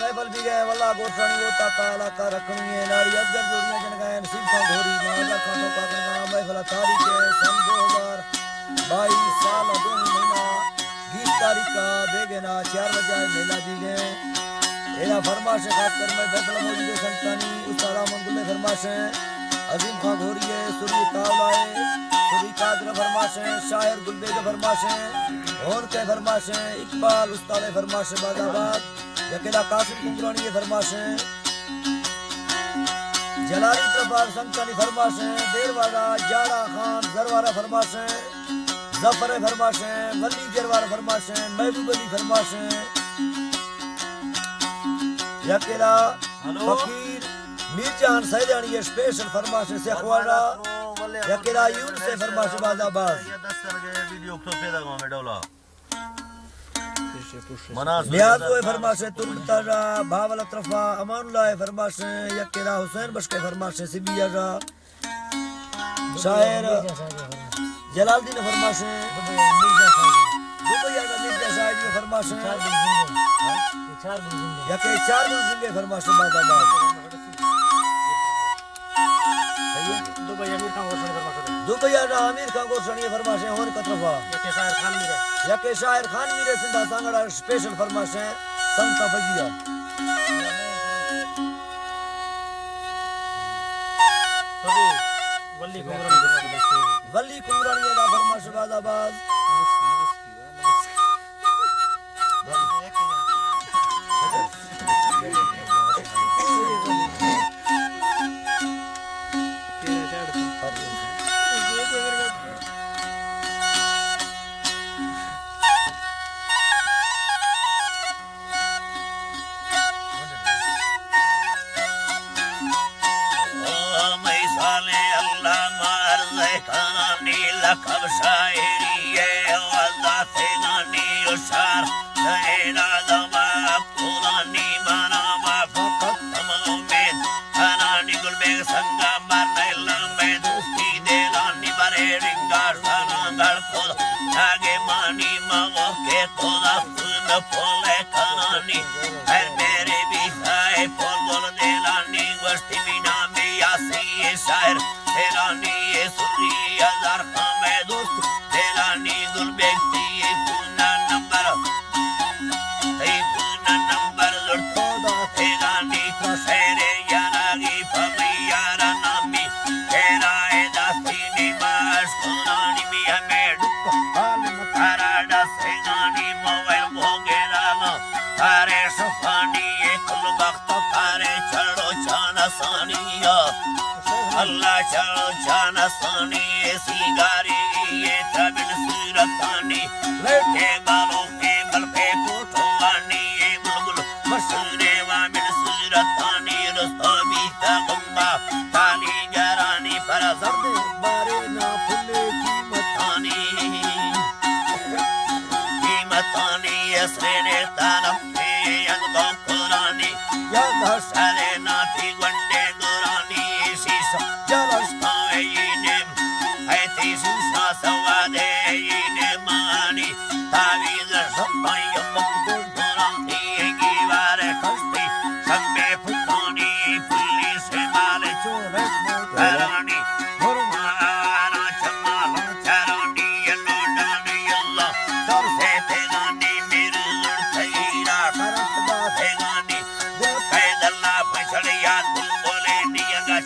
महफल भी गए वल्ला गोठानी होता काला का रखनी है नारी अजगर जोड़ियां जन गए नसीब का घोरी माजा खानों का करना महफल तारीख है सन 2022 साल 2 महीना 20 तारीख का बेगना 4 बजे मेला दी गए एला फरमाश खास कर मैं महफल मौजूद संतानी उस्ताद मंगुल फरमाश है अजीम खान घोरी है सूरी तावला है सूरी कादर फरमाश है शायर गुलबेग फरमाश है और के फरमाश है इकबाल उस्ताद फरमाश बादाबाद यकेला कासिम कुंगरानी फरमाश है जलाली प्रभार संतानी फरमाश है देरवाड़ा जाड़ा खान जरवारा फरमाश है जफर फरमाश है वली जरवारा फरमाश है महबूब अली फरमाश है यकेला फकीर मीरजान सैदानी ये स्पेशल फरमाश है सेखवाड़ा यकेला यून से फरमाश बादाबाद वीडियो तो पैदा गांव में डोला नियाज को फरमाश है तुरताजा भावल अतरफा अमानुल्लाह फरमाश है यकेला हुसैन बशके फरमाश है सिबिया जा शायर जलालुद्दीन फरमाश है दुबैया का मिर्जा साहिब में फरमाश है यके 4 जिंदगी फरमाश है बादाबाद दुबैया ना आमिर खान को सणिए फरमाश है होन कतरफा यके शायर खान मीरे सिंधा सांगड़ा स्पेशल फरमाश है संता फजिया वली कुमरानी दा फरमाश बादाबाद कब शायरी है वज़ा से गानी उशार नैना दमा कुरानी मना मफ़क़त तमामें अनानी गुलबेग संगा मरने लम्बे दोस्ती देलानी बरे रिंगा शानांगल पोल आगे मानी मगो के तोदा फूल पोले कनानी हर मेरे भी साए पोल बोल देलानी गोश्ती बिना में यासी शायर देलानी ये सुरी हजार खामे दोस्त देलानी गुलबेग ती पूना नंबर जोड़तोदा देलानी तो शेरे यानागी फमी यारा नामी तेरा दास्ती निमाश कुरानी भी हमें डुक हाल मुतारा दास्ती गानी मोबाइल भोगे रानो तारे सुफानी कुल वक्त तारे चलो चाना सानिया अल्लाह चलो जाना सानी सिगारी ये तबिन सूरतानी लड़के बालों के बल पे कोठवानी ये बुलबुल मशहूरे वामिन सूरतानी रस्तोबी तगम्बा ताली जरानी पर जर्द बारे ना फुले कीमतानी यसरे तानम के अंगों कुरानी या धसारे नाती गंडे गुरानी जलस्तायिनेम ऐती सुसा सवादेयिनेम मानी तावीज़ सब्बायम गुरानी गिवारे कस्ती संबे फुटानी पुल्ली से माले चोले घरानी गुरुमाना चमाला चरानी यल्लो डानी यल्ला दर से तेगानी मेरे लड़थईरा करत दा तेगानी दिल पैदल्ला पछड़िया दिल बोले नियंगा